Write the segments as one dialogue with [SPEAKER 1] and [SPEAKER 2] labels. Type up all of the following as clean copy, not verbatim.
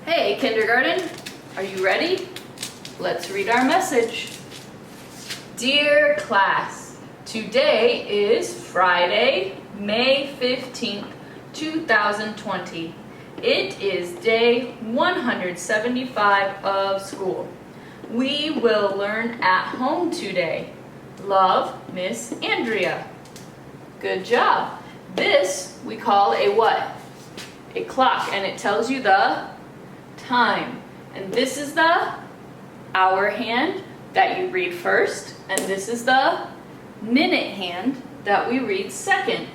[SPEAKER 1] Hey, kindergarten, are you ready? Let's read our message. Dear class, today is Friday, May 15th, 2020. It is day 175 of school. We will learn at home today. Love, Miss Andrea. Good job. This we call a what? A clock, and it tells you the time. And this is the hour hand that you read first, and this is the minute hand that we read second.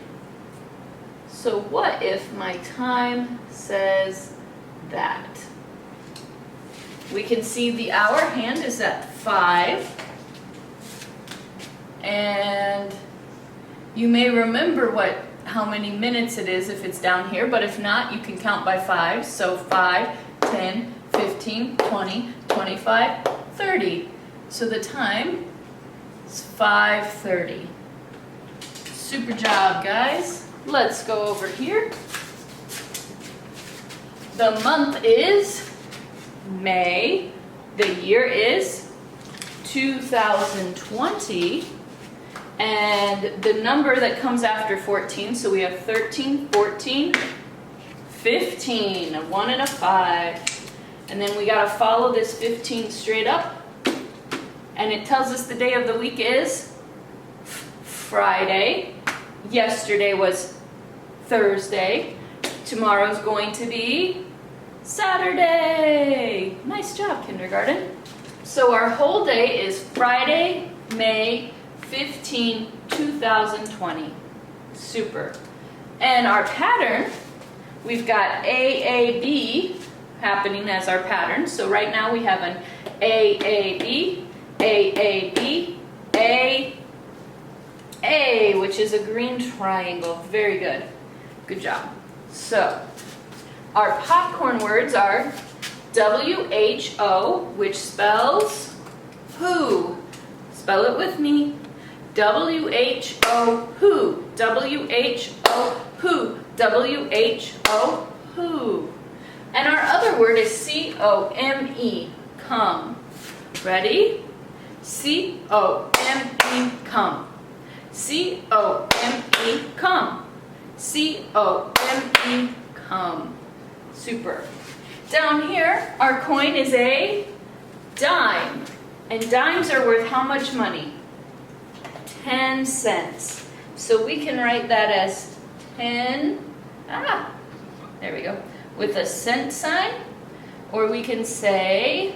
[SPEAKER 1] So what if my time says that? We can see the hour hand is at 5, and you may remember how many minutes it is if it's down here, but if not, you can count by 5. So 5, 10, 15, 20, 25, 30. So the time is 5:30. Super job, guys. Let's go over here. The month is May. The year is 2020. And the number that comes after 14, so we have 13, 14, 15, a 1 and a 5. And then we gotta follow this 15 straight up. And it tells us the day of the week is Friday. Yesterday was Thursday. Tomorrow's going to be Saturday. Nice job, kindergarten. So our whole day is Friday, May 15, 2020. Super. And our pattern, we've got AAB happening as our pattern. So right now we have an AAB, AAB, A, which is a green triangle. Very good. Good job. So our popcorn words are WHO, which spells who. Spell it with me. WHO, who. WHO, who. WHO, who. And our other word is C-O-M-E, come. Ready? C-O-M-E, come. C-O-M-E, come. C-O-M-E, come. Super. Down here, our coin is a dime. And dimes are worth how much money? 10 cents. So we can write that as 10, there we go, with a cent sign. Or we can say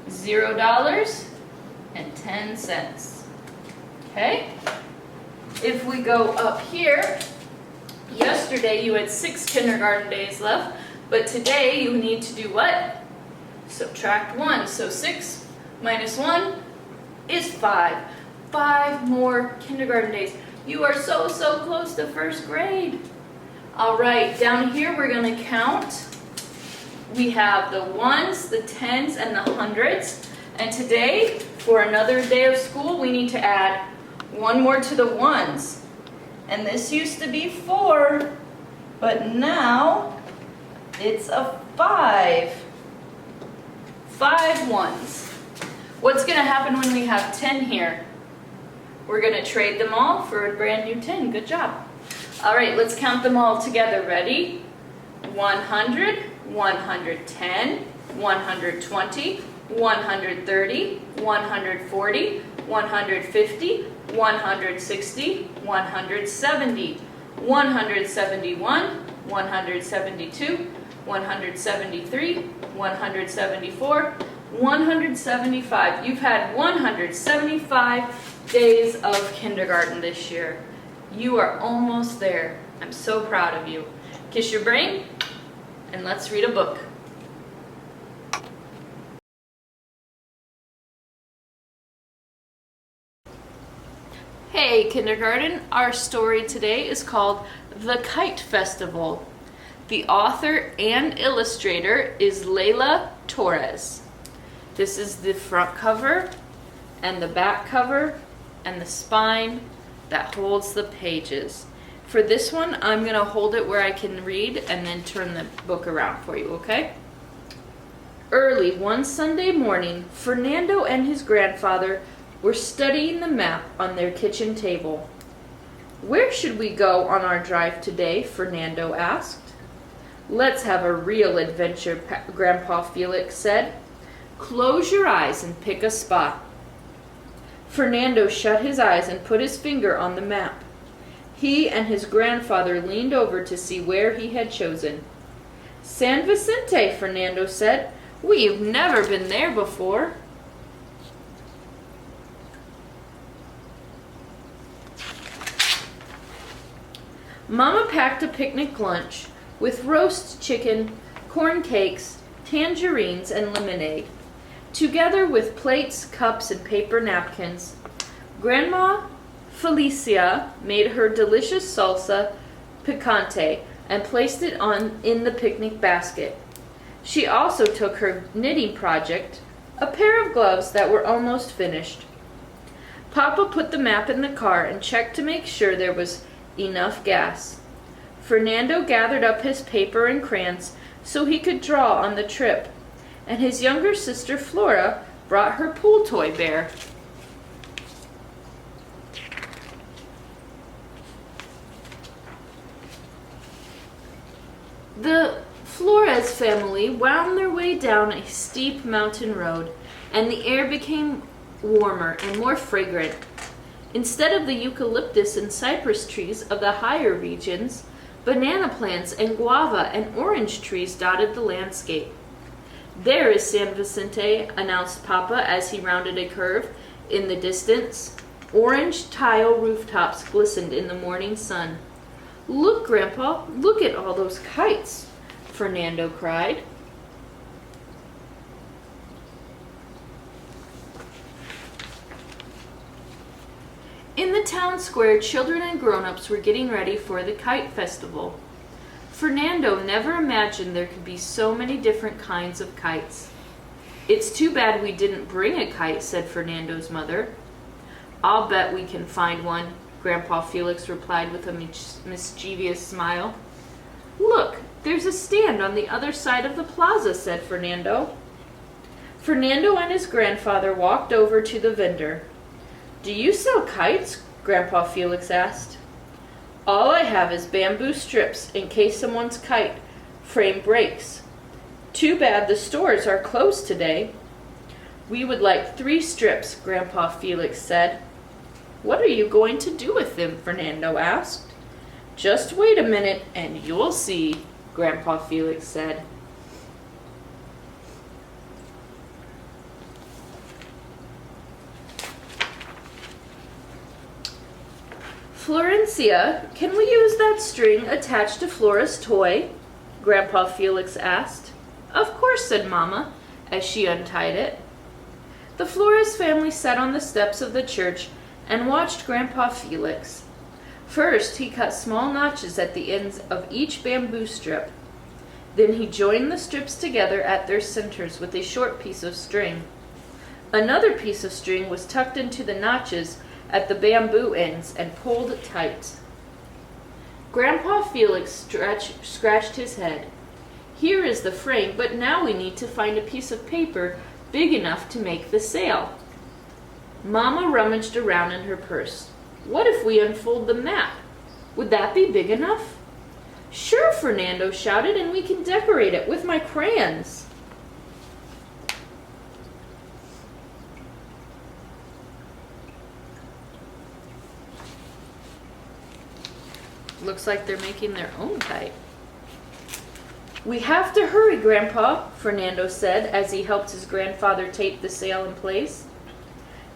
[SPEAKER 1] $0.10. Okay? If we go up here, yesterday you had 6 kindergarten days left, but today you need to do what? Subtract 1. So 6 minus 1 is 5. 5 more kindergarten days. You are so close to first grade. All right, down here we're going to count. We have the ones, the tens, and the hundreds. And today, for another day of school, we need to add 1 more to the ones. And this used to be 4, but now it's a 5. 5 ones. What's going to happen when we have 10 here? We're going to trade them all for a brand new 10. Good job. All right, let's count them all together. Ready? 100, 110, 120, 130, 140, 150, 160, 170, 171, 172, 173, 174, 175. You've had 175 days of kindergarten this year. You are almost there. I'm so proud of you. Kiss your brain, and let's read a book. Hey, kindergarten. Our story today is called The Kite Festival. The author and illustrator is Layla Torres. This is the front cover and the back cover and the spine that holds the pages. For this one, I'm going to hold it where I can read and then turn the book around for you, okay? Early one Sunday morning, Fernando and his grandfather were studying the map on their kitchen table. "Where should we go on our drive today?" Fernando asked. "Let's have a real adventure," Grandpa Felix said. "Close your eyes and pick a spot." Fernando shut his eyes and put his finger on the map. He and his grandfather leaned over to see where he had chosen. "San Vicente," Fernando said. "We've never been there before." Mama packed a picnic lunch with roast chicken, corn cakes, tangerines, and lemonade, together with plates, cups, and paper napkins. Grandma Felicia made her delicious salsa picante and placed it in the picnic basket. She also took her knitting project, a pair of gloves that were almost finished. Papa put the map in the car and checked to make sure there was enough gas. Fernando gathered up his paper and crayons so he could draw on the trip, and his younger sister Flora brought her pool toy bear. The Flores family wound their way down a steep mountain road, and the air became warmer and more fragrant. Instead of the eucalyptus and cypress trees of the higher regions, banana plants and guava and orange trees dotted the landscape. "There is San Vicente," announced Papa as he rounded a curve in the distance. Orange tile rooftops glistened in the morning sun. "Look, Grandpa, look at all those kites," Fernando cried. In the town square, children and grown-ups were getting ready for the kite festival. Fernando never imagined there could be so many different kinds of kites. "It's too bad we didn't bring a kite," said Fernando's mother. "I'll bet we can find one," Grandpa Felix replied with a mischievous smile. "Look, there's a stand on the other side of the plaza," said Fernando. Fernando and his grandfather walked over to the vendor. "Do you sell kites?" Grandpa Felix asked. "All I have is bamboo strips in case someone's kite frame breaks. Too bad the stores are closed today." "We would like 3 strips," Grandpa Felix said. "What are you going to do with them?" Fernando asked. "Just wait a minute and you'll see," Grandpa Felix said. "Florencia, can we use that string attached to Flora's toy?" Grandpa Felix asked. "Of course," said Mama, as she untied it. The Flores family sat on the steps of the church and watched Grandpa Felix. First, he cut small notches at the ends of each bamboo strip. Then he joined the strips together at their centers with a short piece of string. Another piece of string was tucked into the notches at the bamboo ends and pulled tight. Grandpa Felix scratched his head. "Here is the frame, but now we need to find a piece of paper big enough to make the sail." Mama rummaged around in her purse. "What if we unfold the map? Would that be big enough?" "Sure," Fernando shouted, "and we can decorate it with my crayons." Looks like they're making their own kite. "We have to hurry, Grandpa," Fernando said as he helped his grandfather tape the sail in place.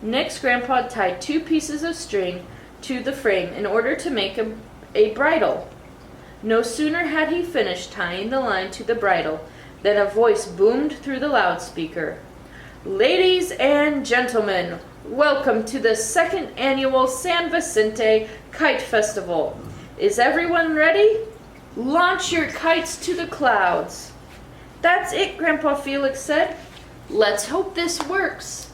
[SPEAKER 1] Next, Grandpa tied 2 pieces of string to the frame in order to make a bridle. No sooner had he finished tying the line to the bridle than a voice boomed through the loudspeaker. "Ladies and gentlemen, welcome to the 2nd annual San Vicente Kite Festival. Is everyone ready? Launch your kites to the clouds." "That's it," Grandpa Felix said. "Let's hope this works."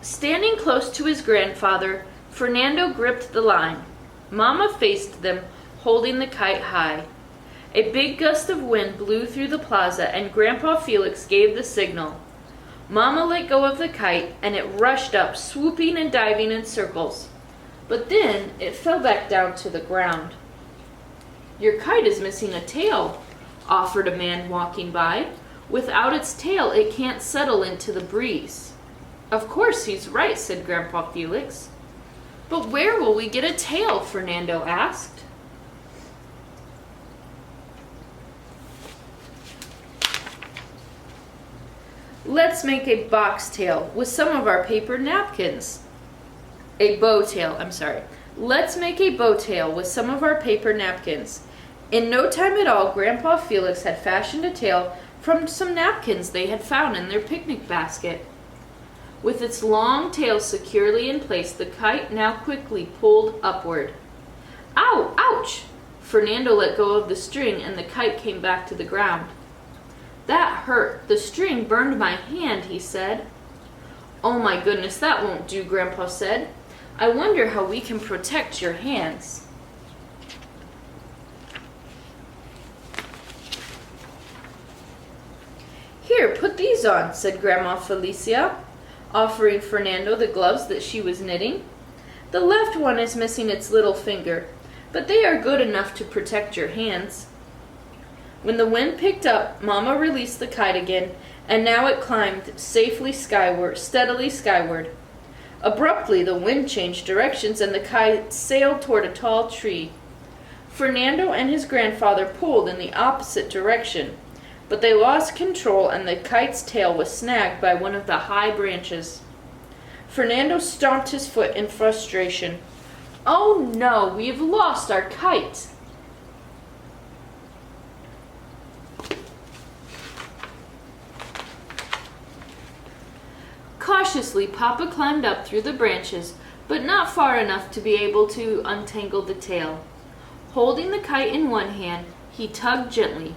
[SPEAKER 1] Standing close to his grandfather, Fernando gripped the line. Mama faced them, holding the kite high. A big gust of wind blew through the plaza, and Grandpa Felix gave the signal. Mama let go of the kite, and it rushed up, swooping and diving in circles. But then it fell back down to the ground. "Your kite is missing a tail," offered a man walking by. "Without its tail, it can't settle into the breeze." "Of course he's right," said Grandpa Felix. "But where will we get a tail?" Fernando asked. "Let's make a box tail with some of our paper napkins." A bow tail, Let's make a bow tail with some of our paper napkins. In no time at all, Grandpa Felix had fashioned a tail from some napkins they had found in their picnic basket. With its long tail securely in place, the kite now quickly pulled upward. "Ow! Ouch!" Fernando let go of the string, and the kite came back to the ground. "That hurt. The string burned my hand," he said. "Oh my goodness, that won't do," Grandpa said. "I wonder how we can protect your hands." "Here, put these on," said Grandma Felicia, offering Fernando the gloves that she was knitting. "The left one is missing its little finger, but they are good enough to protect your hands." When the wind picked up, Mama released the kite again, and now it climbed steadily skyward. Abruptly, the wind changed directions, and the kite sailed toward a tall tree. Fernando and his grandfather pulled in the opposite direction, but they lost control, and the kite's tail was snagged by one of the high branches. Fernando stomped his foot in frustration. "Oh no, we've lost our kite!" Cautiously, Papa climbed up through the branches, but not far enough to be able to untangle the tail. Holding the kite in one hand, he tugged gently,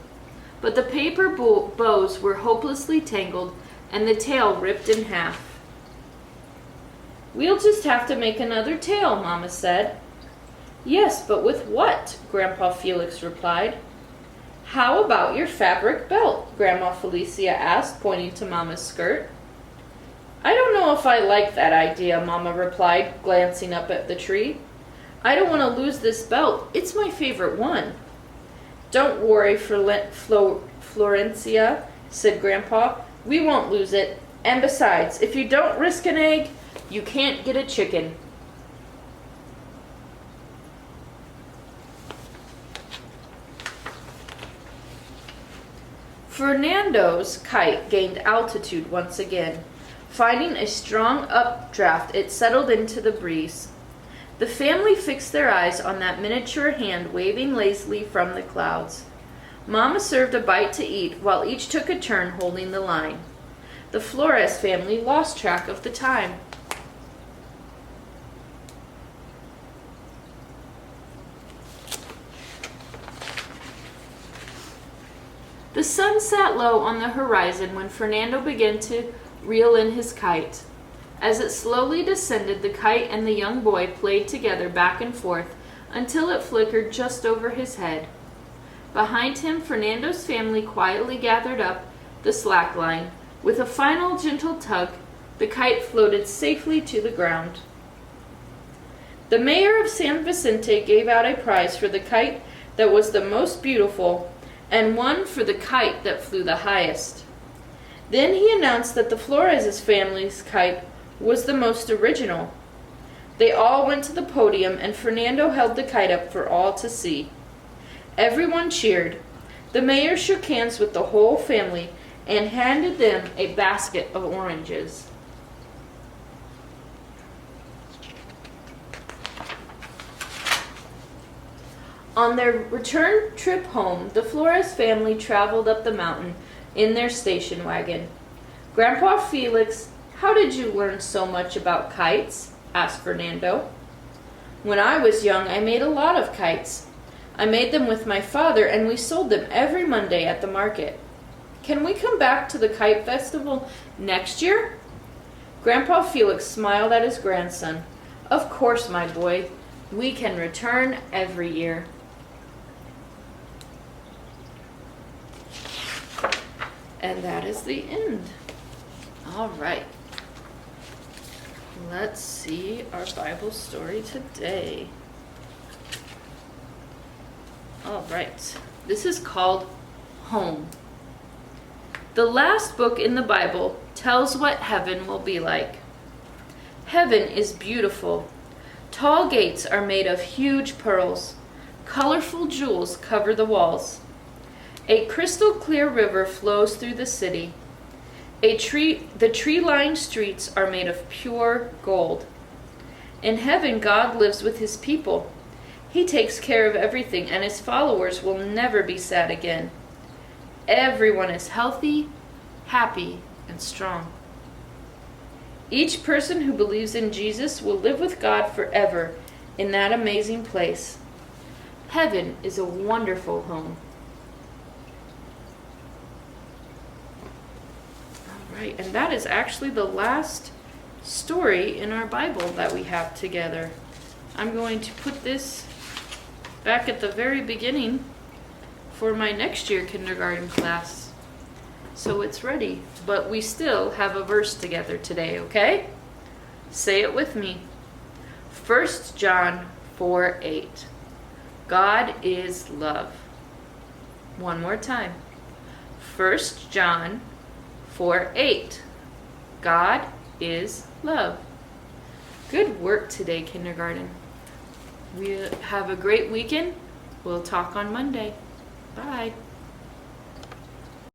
[SPEAKER 1] but the paper bows were hopelessly tangled, and the tail ripped in half. "We'll just have to make another tail," Mama said. "Yes, but with what?" Grandpa Felix replied. "How about your fabric belt?" Grandma Felicia asked, pointing to Mama's skirt. "I don't know if I like that idea," Mama replied, glancing up at the tree. "I don't want to lose this belt. It's my favorite one." "Don't worry, Florencia," said Grandpa. "We won't lose it. And besides, if you don't risk an egg, you can't get a chicken." Fernando's kite gained altitude once again. Finding a strong updraft, it settled into the breeze. The family fixed their eyes on that miniature hand waving lazily from the clouds. Mama served a bite to eat while each took a turn holding the line. The Flores family lost track of the time. The sun sat low on the horizon when Fernando began to reel in his kite. As it slowly descended, the kite and the young boy played together back and forth until it flickered just over his head. Behind him, Fernando's family quietly gathered up the slack line. With a final gentle tug, the kite floated safely to the ground. The mayor of San Vicente gave out a prize for the kite that was the most beautiful and one for the kite that flew the highest. Then he announced that the Flores family's kite was the most original. They all went to the podium, and Fernando held the kite up for all to see. Everyone cheered. The mayor shook hands with the whole family and handed them a basket of oranges. On their return trip home, the Flores family traveled up the mountain in their station wagon. "Grandpa Felix, how did you learn so much about kites?" asked Fernando. "When I was young, I made a lot of kites. I made them with my father, and we sold them every Monday at the market. Can we come back to the kite festival next year?" Grandpa Felix smiled at his grandson. Of course, my boy. We can return every year. And that is the end. All right. Let's see our Bible story today. All right. This is called Home. The last book in the Bible tells what heaven will be like. Heaven is beautiful. Tall gates are made of huge pearls. Colorful jewels cover the walls. A crystal clear river flows through the city. The tree-lined streets are made of pure gold. In heaven, God lives with his people. He takes care of everything, and his followers will never be sad again. Everyone is healthy, happy, and strong. Each person who believes in Jesus will live with God forever in that amazing place. Heaven is a wonderful home. Right, and that is actually the last story in our Bible that we have together. I'm going to put this back at the very beginning for my next year kindergarten class. So it's ready, but we still have a verse together today, okay? Say it with me. 1 John 4:8. God is love. One more time. 1 John 4:8. God is love. Good work today, kindergarten. We have a great weekend. We'll talk on Monday. Bye.